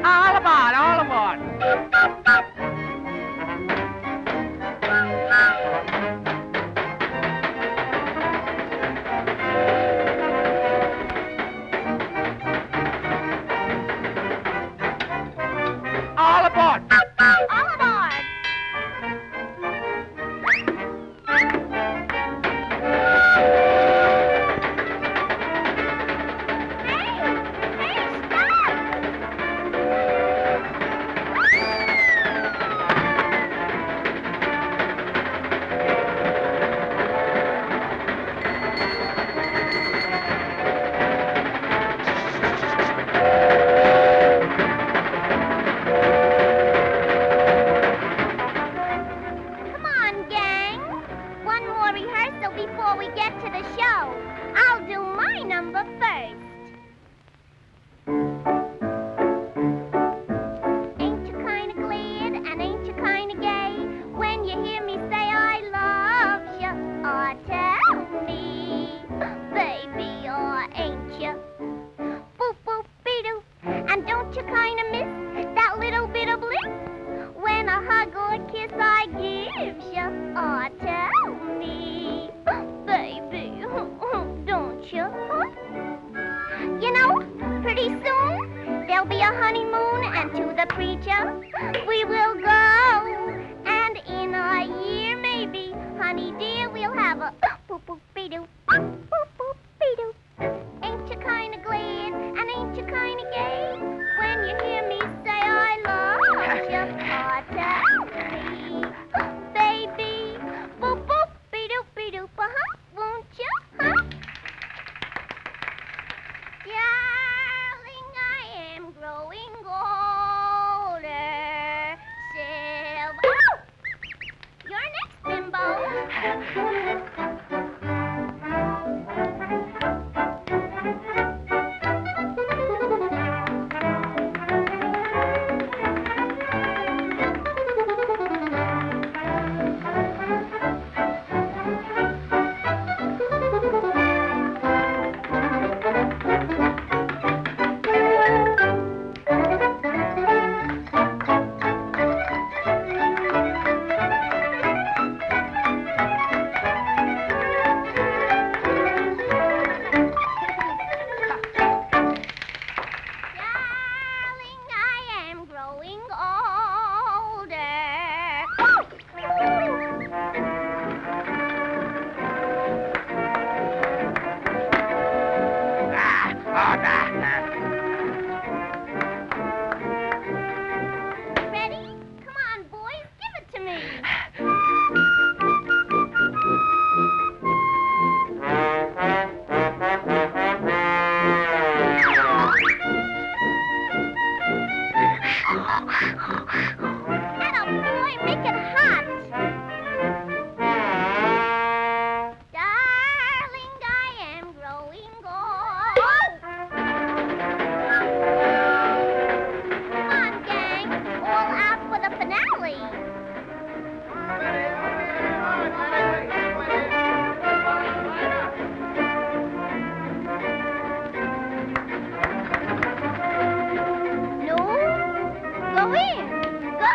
All aboard, all aboard. All aboard. All aboard! Hey, stop! Come on, gang. One more rehearsal before we get to the show. I'll do my number first. Ain't you kinda glad and ain't you kinda gay when you hear me say I love you? Or tell me, baby, or ain't you? Boop, boop, be-doo. And don't you kinda miss that little bit of bliss when a hug or kiss I give you? Or tell me, baby, don't you? You know, pretty soon there'll be a honeymoon, and to the preacher we will go. And in a year, maybe, honey dear, we'll have a boop boop be-doo, boop boop be-doo. Ain't you kinda glad and ain't you kinda gay when you hear me say I love you? Or tell me, baby, boop boop be-doo be-doo, won't you, huh? Darling, I am growing older. Silver. Oh! You're next, Bimbo. Darling, I am growing older. Ready? Come on, boys, give it to me. Atta boy, make it hot. Darling, I am growing old. Come on, gang, all out for the finale. No? Go in. Go.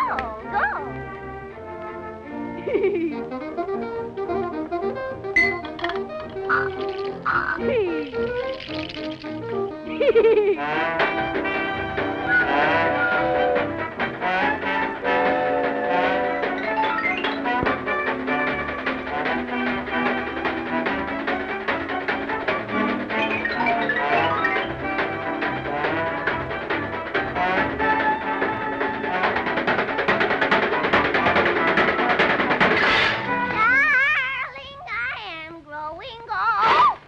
Darling, I am growing old.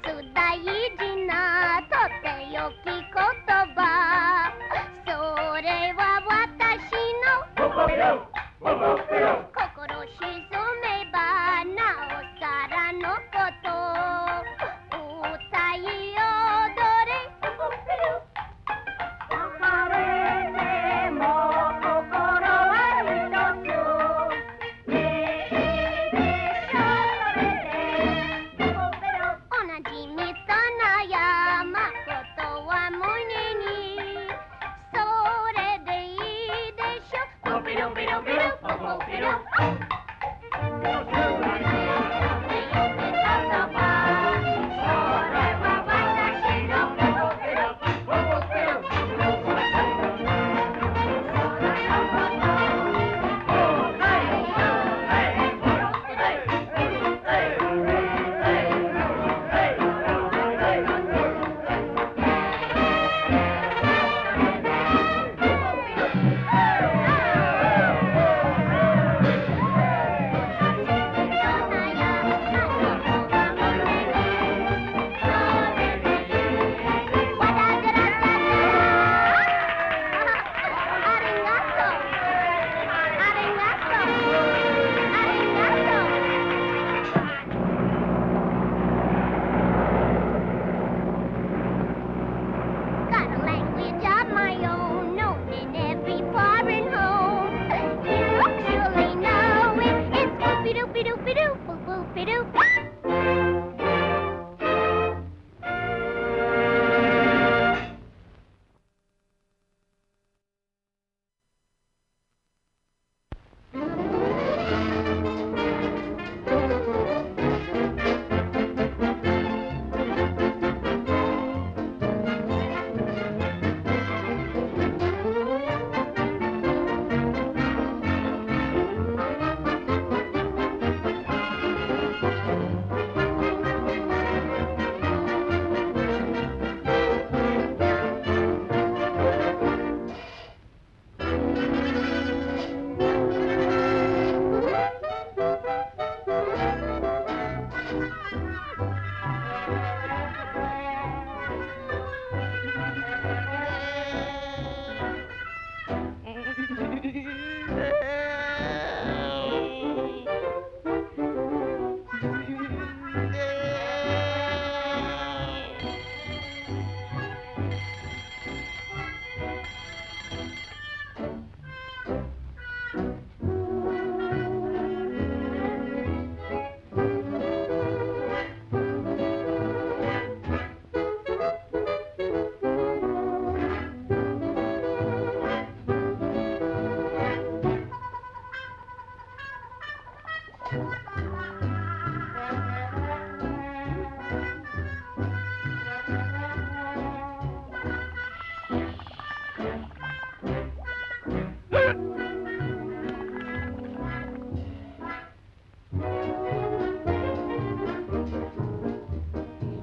大事なとってよき言葉それは私の心沈めばなおさらのこと歌い踊れ別れても心は一つねえでしょそれで同じみたな山ことは胸にそれでいいでしょポピロピロピロポポピロ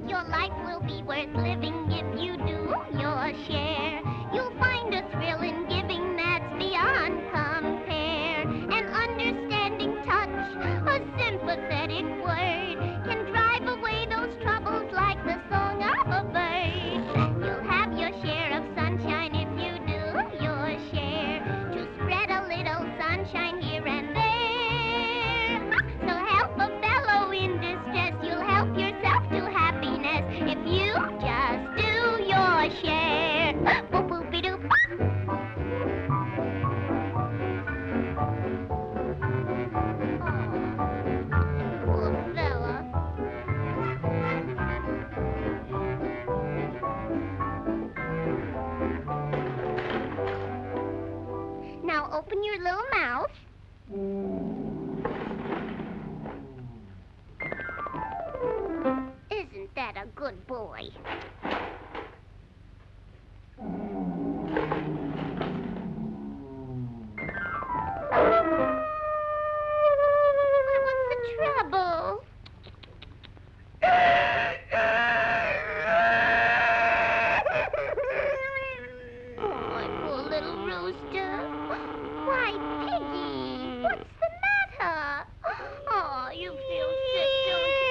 Your life will be worth living if you do your share. You'll find a thrill in giving that's beyond compare. An understanding touch, a sympathetic word can drive away those troubles like the song of a bird. You'll have your share of sunshine if you do your share to spread a little sunshine here and there. So help a fellow in distress, you'll help yourself to happiness if you just do your share. Boop-boop-de-doop. Poor fella. Now open your little mouth. Isn't that a good boy? What's the trouble? Oh, my poor little rooster. Why, Piggy, what's the matter? Oh, you feel sick, don't you?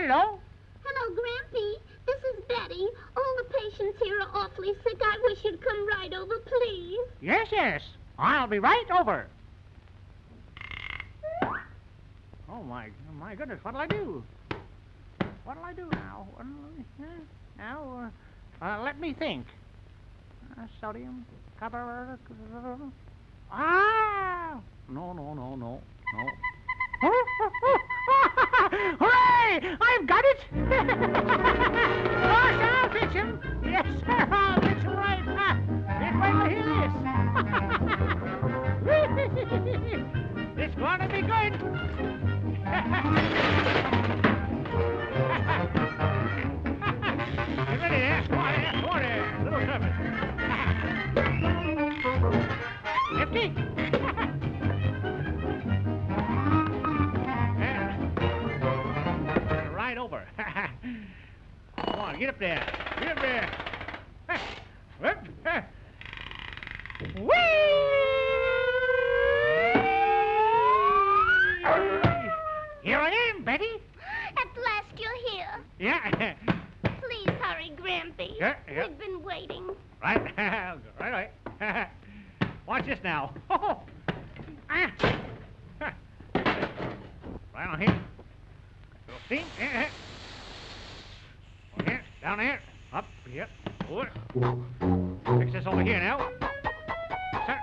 Hello. Hello, Grampy. This is Betty. All the patients here are awfully sick. I wish you'd come right over, please. Yes, yes. I'll be right over. Oh, my goodness. What'll I do? What'll I do now? Now, let me think. Sodium, copper. Ah! No. Hooray! I've got it! Gosh, I'll fix him. Yes, sir, I'll fix him right. Just wait till you hear this. It's going to be good. Get ready there. Come on there. Little service. Lefty. Right over. Come on, get up there. Get up there. Whee! Here I am, Betty. At last you're here. Yeah. Please hurry, Grampy. Yeah. We've been waiting. Right. Right. Watch this now. Right on here. See? Here, down there. Up, yep. Over. Fix this over here now. Sir.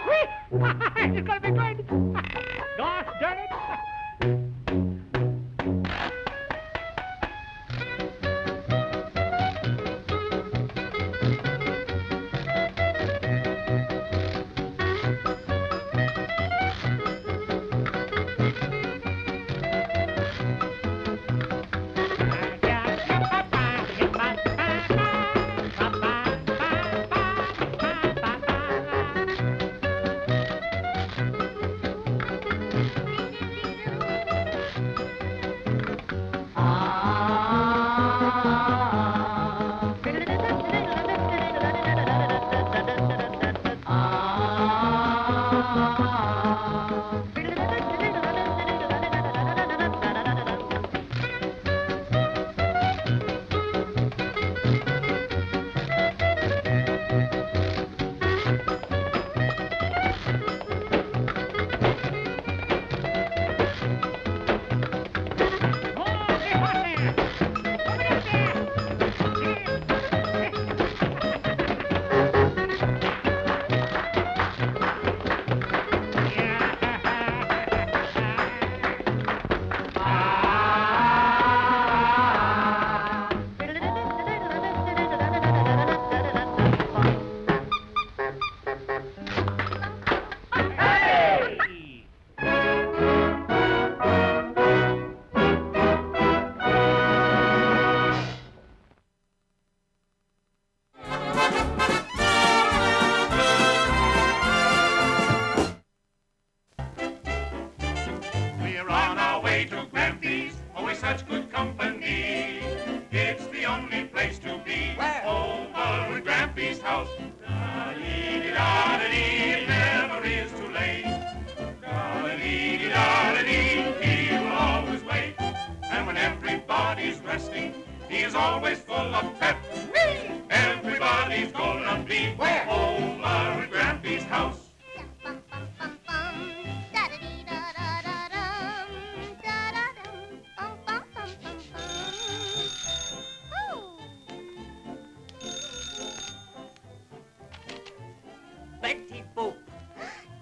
Whee! It's gonna be good. Gosh darn it.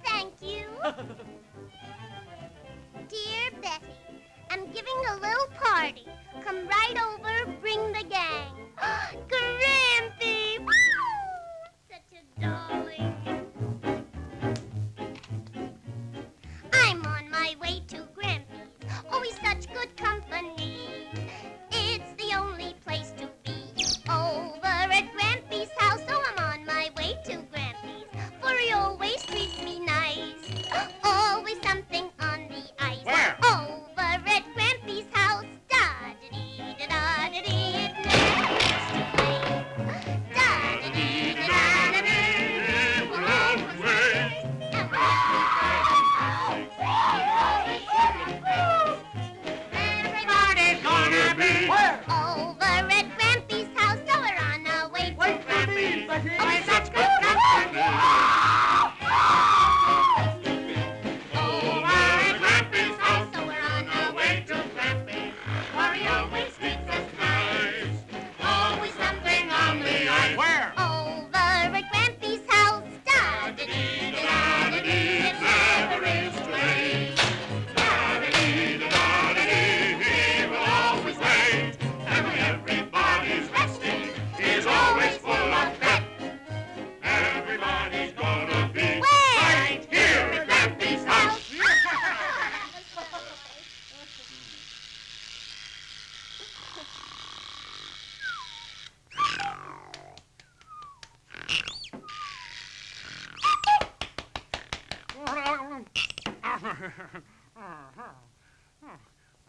Thank you. Dear Betty, I'm giving a little party. Come right over, bring the gang. Grampy! Such a darling. I'm on my way to Grampy's. Always such good company. It's the only place to be. Over at Grampy's house. So I'm on my way to Grampy's. For he always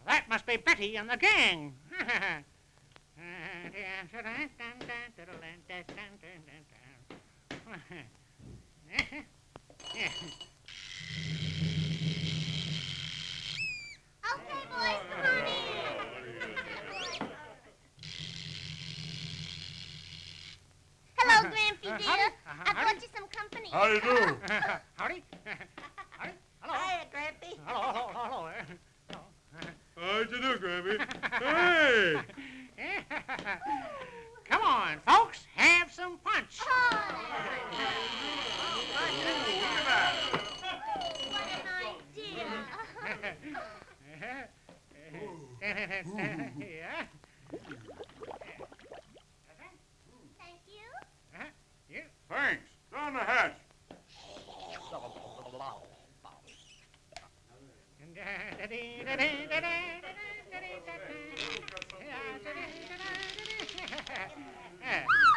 That must be Betty and the gang. Okay, boys, come on in. Hello, Grampy dear. Howdy. I brought you some company. How do you do? Howdy. Howdy. Hello. Hiya, Grampy. Hello, hello, hello. How'd you do, Grampy? Hey! Come on, folks, have some punch. Oh, what an idea. Yeah. Thank you. Yeah. Thanks. Down the hatch.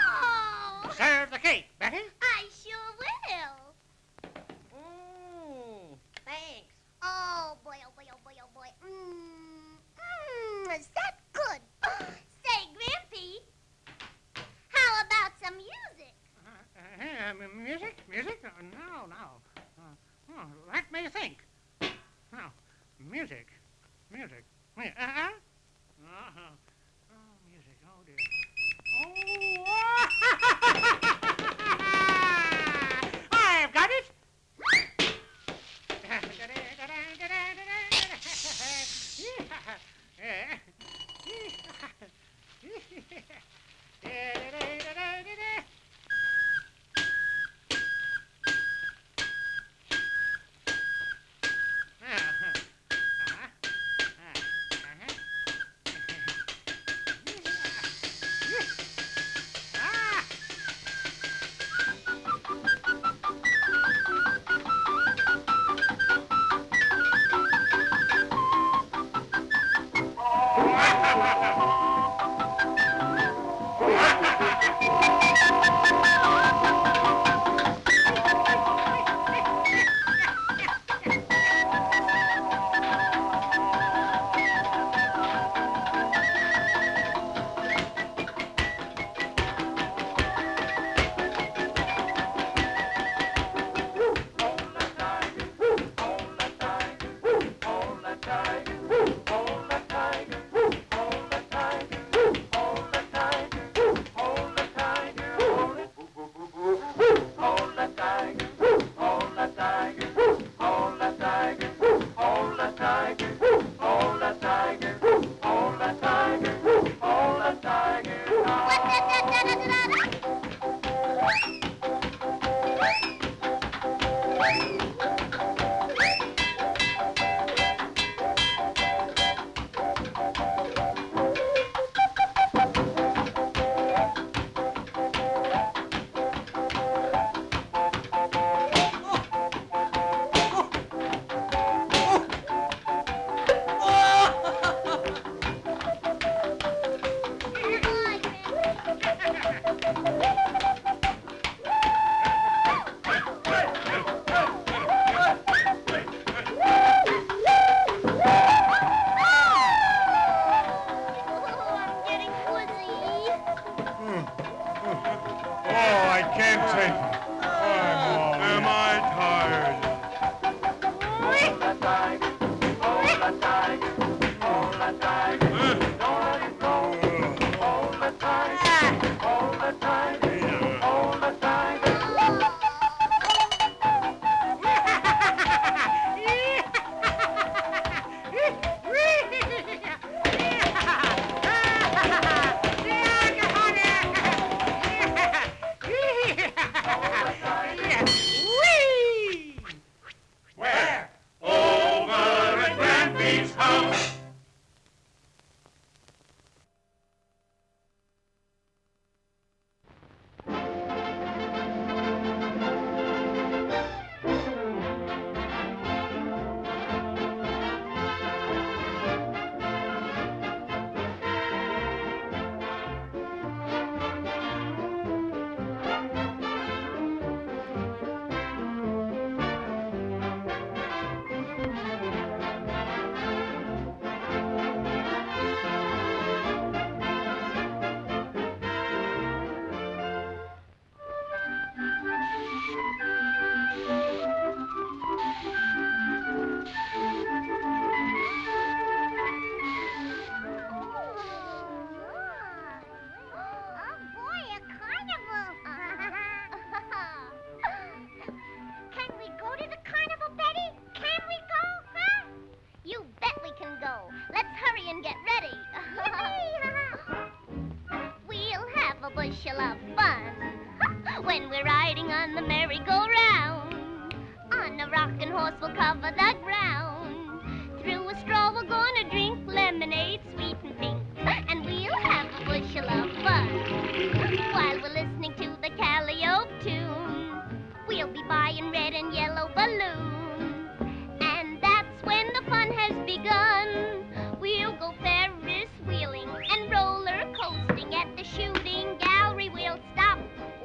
Oh, Serve the cake, Betty. I sure will. Thanks. Oh, boy, oh, boy, oh, boy, oh, boy. Is that good? Say, Grampy, how about some music? Music? Music? No, no. Let me think. No, music. Music. Uh-huh. Uh-huh. Oh, music. Oh, dear. Oh! I've got it. bushel of fun when we're riding on the merry-go-round. On a rocking horse we'll cover the ground. Through a straw we're gonna drink lemonade, sweet and pink, and we'll have a bushel of fun while we're listening to the Calliope tune. We'll be buying red and yellow balloons, and that's when the fun has begun. We'll go Ferris wheeling and roller coasting at the shooting gallery. We'll stop.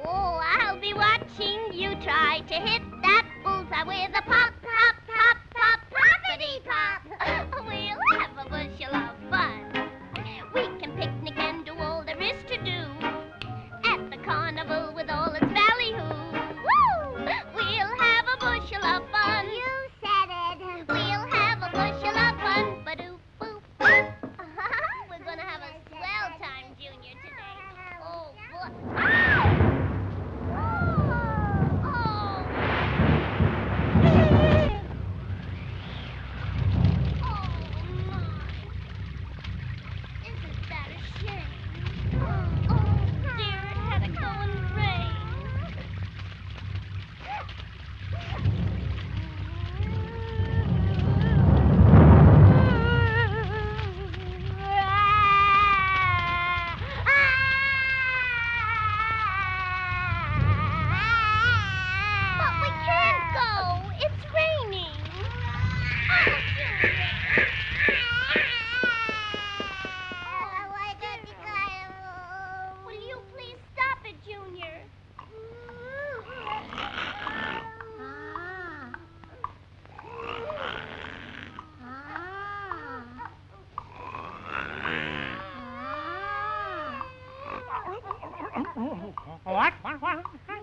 Oh, I'll be watching you try to hit that bullseye with a pop, pop, pop, pop, poppity pop. We'll have a bushel of fun. We can picnic and do all there is to do at the carnival with all its ballyhoo. Woo! We'll have a bushel of fun. You said it. We'll have a bushel of fun. Ba-doop, boop, boop. We're gonna have a swell time, Junior, today. Oh, boy. What? What? Huh?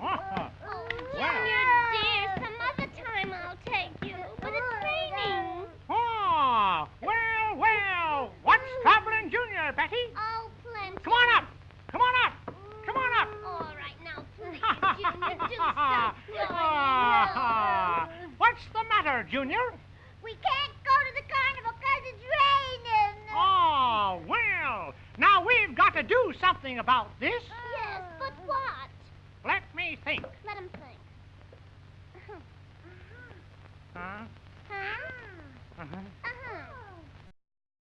Oh, Junior, dear, some other time I'll take you, but it's raining. oh, well. What's troubling Junior, Betty? Oh, plenty. Come on up. Come on up. Come on up. All right, now, please, Junior, do stop crying. No. What's the matter, Junior? We can't go to the carnival because it's raining. Oh, well. Now we've got to do something about this. Yes, but what? Let me think. Let him think. Huh? Huh? Uh-huh.